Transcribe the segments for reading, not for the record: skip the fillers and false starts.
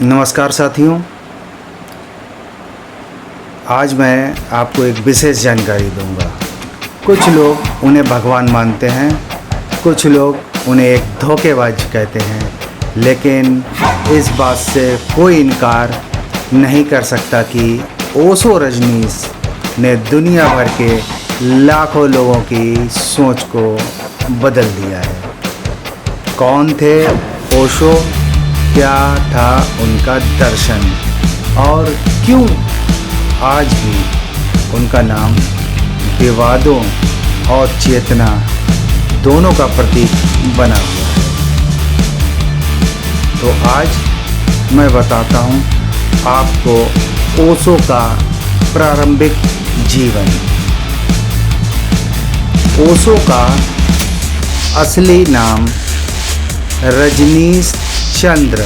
नमस्कार साथियों, आज मैं आपको एक विशेष जानकारी दूंगा। कुछ लोग उन्हें भगवान मानते हैं, कुछ लोग उन्हें एक धोखेबाज कहते हैं, लेकिन इस बात से कोई इनकार नहीं कर सकता कि ओशो रजनीश ने दुनिया भर के लाखों लोगों की सोच को बदल दिया है। कौन थे ओशो, क्या था उनका दर्शन और क्यों आज भी उनका नाम विवादों और चेतना दोनों का प्रतीक बना हुआ है। तो आज मैं बताता हूँ आपको ओशो का प्रारंभिक जीवन। ओशो का असली नाम रजनीश चंद्र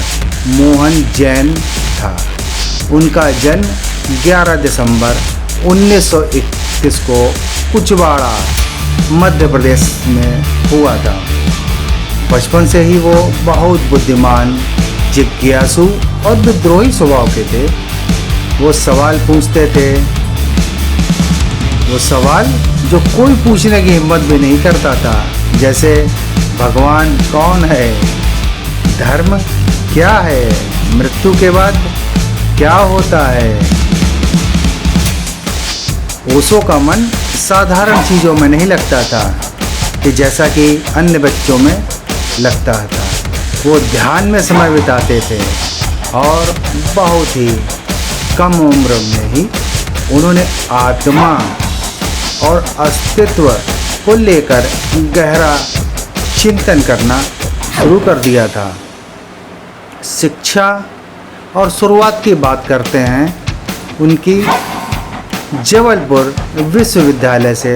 मोहन जैन था। उनका जन्म 11 दिसंबर 1931 को कुचवाड़ा मध्य प्रदेश में हुआ था। बचपन से ही वो बहुत बुद्धिमान, जिज्ञासु और विद्रोही स्वभाव के थे। वो सवाल पूछते थे, वो सवाल जो कोई पूछने की हिम्मत भी नहीं करता था, जैसे भगवान कौन है, धर्म क्या है, मृत्यु के बाद क्या होता है। ओशो का मन साधारण चीज़ों में नहीं लगता था कि जैसा कि अन्य बच्चों में लगता था। वो ध्यान में समय बिताते थे और बहुत ही कम उम्र में ही उन्होंने आत्मा और अस्तित्व को लेकर गहरा चिंतन करना शुरू कर दिया था। शिक्षा और शुरुआत की बात करते हैं। उनकी जबलपुर विश्वविद्यालय से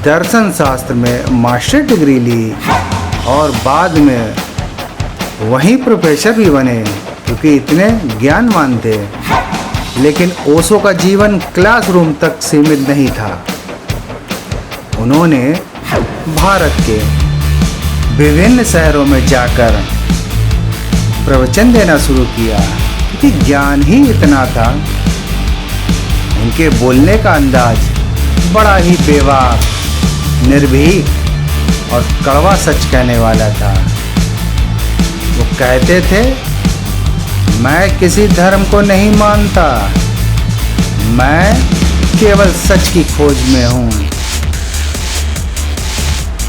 दर्शन शास्त्र में मास्टर डिग्री ली और बाद में वहीं प्रोफेसर भी बने, क्योंकि इतने ज्ञानवान थे। लेकिन ओशो का जीवन क्लासरूम तक सीमित नहीं था। उन्होंने भारत के विभिन्न शहरों में जाकर प्रवचन देना शुरू किया, क्योंकि ज्ञान ही इतना था। उनके बोलने का अंदाज बड़ा ही बेबाक, निर्भीक और कड़वा सच कहने वाला था। वो कहते थे, मैं किसी धर्म को नहीं मानता, मैं केवल सच की खोज में हूँ।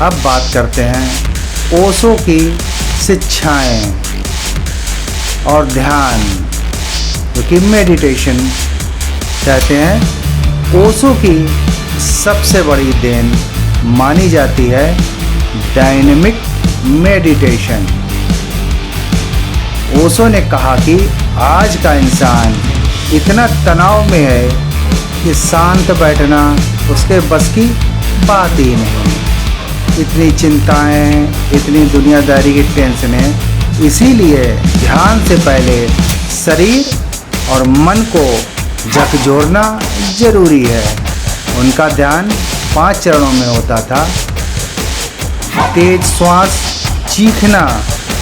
अब बात करते हैं ओशो की शिक्षाएं और ध्यान, क्योंकि मेडिटेशन कहते हैं। ओशो की सबसे बड़ी देन मानी जाती है डायनेमिक मेडिटेशन। ओशो ने कहा कि आज का इंसान इतना तनाव में है कि शांत बैठना उसके बस की बात ही नहीं। इतनी चिंताएं, इतनी दुनियादारी की टेंशनें, इसीलिए ध्यान से पहले शरीर और मन को झकझोरना जरूरी है। उनका ध्यान 5 चरणों में होता था। तेज श्वास, चीखना,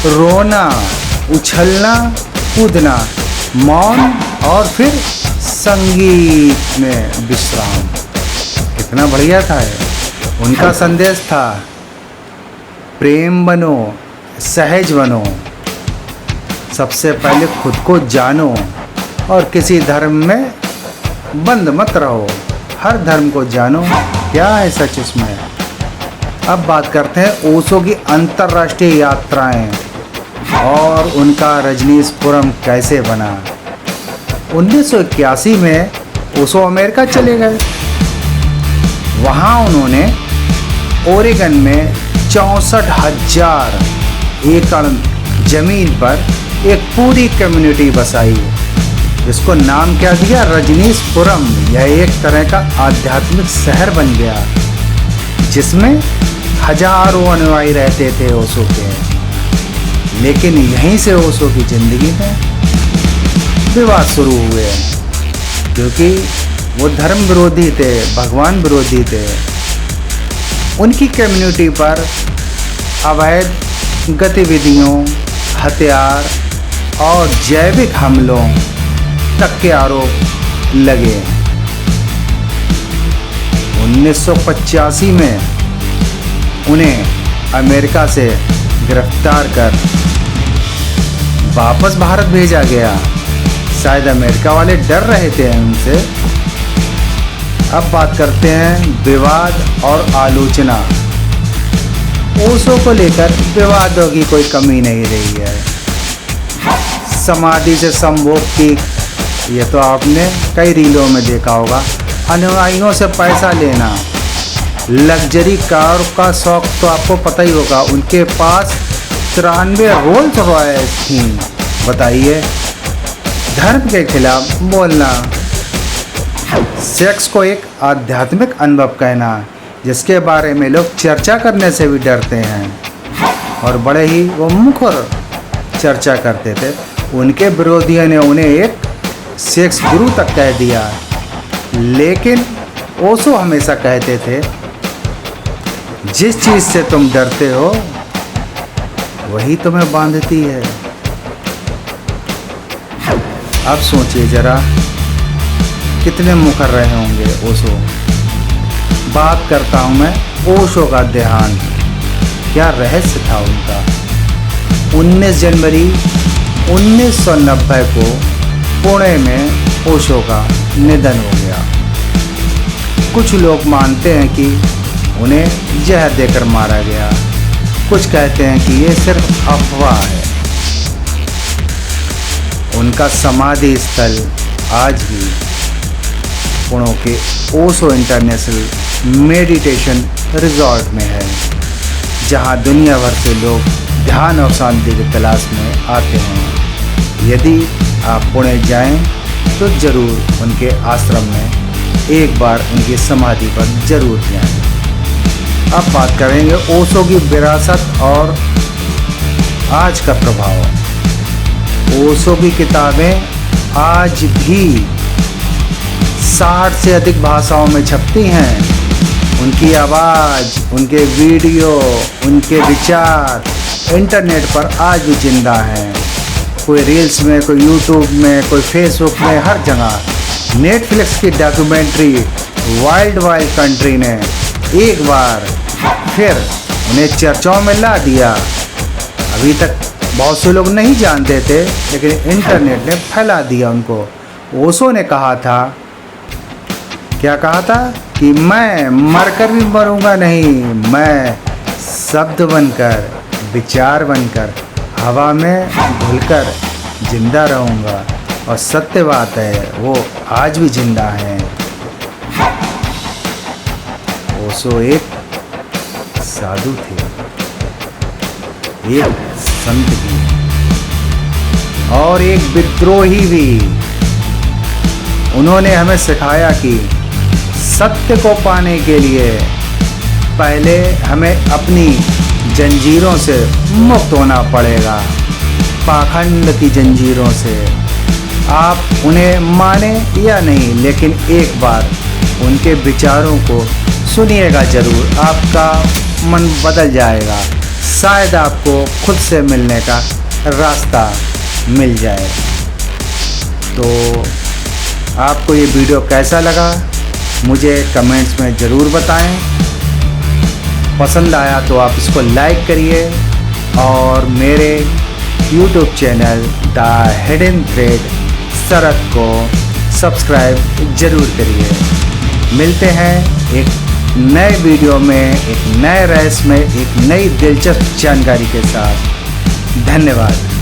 रोना, उछलना, कूदना, मौन और फिर संगीत में विश्राम। कितना बढ़िया था ये। उनका संदेश था, प्रेम बनो, सहज बनो, सबसे पहले खुद को जानो और किसी धर्म में बंद मत रहो। हर धर्म को जानो, क्या है सच इसमें। अब बात करते हैं ओशो की अंतर्राष्ट्रीय यात्राएं और उनका रजनीशपुरम कैसे बना। 1981 में ओशो अमेरिका चले गए। वहाँ उन्होंने ओरेगन में 64,000 एकड़ जमीन पर एक पूरी कम्युनिटी बसाई, जिसको नाम क्या दिया, रजनीशपुरम। यह एक तरह का आध्यात्मिक शहर बन गया, जिसमें हजारों अनुयायी रहते थे ओशो के। लेकिन यहीं से ओशो की जिंदगी में विवाद शुरू हुए, क्योंकि वो धर्म विरोधी थे, भगवान विरोधी थे। उनकी कम्युनिटी पर अवैध गतिविधियों, हथियार और जैविक हमलों तक के आरोप लगे। 1985 में उन्हें अमेरिका से गिरफ्तार कर वापस भारत भेजा गया। शायद अमेरिका वाले डर रहे थे उनसे। अब बात करते हैं विवाद और आलोचना। ओशो को लेकर विवादों की कोई कमी नहीं रही है। समाधि से संभोग की, ये तो आपने कई रीलों में देखा होगा। अनुयायियों से पैसा लेना, लग्जरी कार का शौक तो आपको पता ही होगा। उनके पास 93 रोल्स रॉयस थी। बताइए, धर्म के खिलाफ बोलना, सेक्स को एक आध्यात्मिक अनुभव कहना, जिसके बारे में लोग चर्चा करने से भी डरते हैं और बड़े ही वो मुखर चर्चा करते थे। उनके विरोधियों ने उन्हें एक सेक्स गुरु तक कह दिया। लेकिन ओशो हमेशा कहते थे, जिस चीज़ से तुम डरते हो वही तुम्हें बांधती है। अब सोचिए जरा, कितने मुखर रहे होंगे ओशो। बात करता हूँ मैं ओशो का देहांत। क्या रहस्य था उनका। 19 जनवरी 1990 को पुणे में ओशो का निधन हो गया। कुछ लोग मानते हैं कि उन्हें जहर देकर मारा गया। कुछ कहते हैं कि ये सिर्फ अफवाह है। उनका समाधि स्थल आज भी पुणे के ओशो इंटरनेशनल मेडिटेशन रिजॉर्ट में है, जहां दुनिया भर से लोग ध्यान और शांति की तलाश में आते हैं। यदि आप पुणे जाएं तो ज़रूर उनके आश्रम में एक बार उनकी समाधि पर जरूर जाएं। अब बात करेंगे ओशो की विरासत और आज का प्रभाव। ओशो की किताबें आज भी 60 से अधिक भाषाओं में छपती हैं। उनकी आवाज़, उनके वीडियो, उनके विचार इंटरनेट पर आज भी जिंदा हैं। कोई रील्स में, कोई यूट्यूब में, कोई फेसबुक में, हर जगह। नेटफ्लिक्स की डॉक्यूमेंट्री वाइल्ड कंट्री ने एक बार फिर उन्हें चर्चाओं में ला दिया। अभी तक बहुत से लोग नहीं जानते थे, लेकिन इंटरनेट ने फैला दिया उनको। ओशो ने कहा था, क्या कहा था कि मैं मरकर भी मरूंगा नहीं, मैं शब्द बनकर, विचार बनकर, हवा में घुलकर जिंदा रहूंगा। और सत्य बात है, वो आज भी जिंदा हैं। ओशो एक साधु थे, एक संत भी और एक विद्रोही भी। उन्होंने हमें सिखाया कि सत्य को पाने के लिए पहले हमें अपनी जंजीरों से मुक्त होना पड़ेगा, पाखंड की जंजीरों से। आप उन्हें माने या नहीं, लेकिन एक बार उनके विचारों को सुनिएगा ज़रूर। आपका मन बदल जाएगा। शायद आपको खुद से मिलने का रास्ता मिल जाए। तो आपको ये वीडियो कैसा लगा मुझे कमेंट्स में ज़रूर बताएं। पसंद आया तो आप इसको लाइक करिए और मेरे YouTube channel the hidden thread Sharad को सब्सक्राइब ज़रूर करिए। मिलते हैं एक नए वीडियो में, एक नए रहस्य में, एक नई दिलचस्प जानकारी के साथ। धन्यवाद।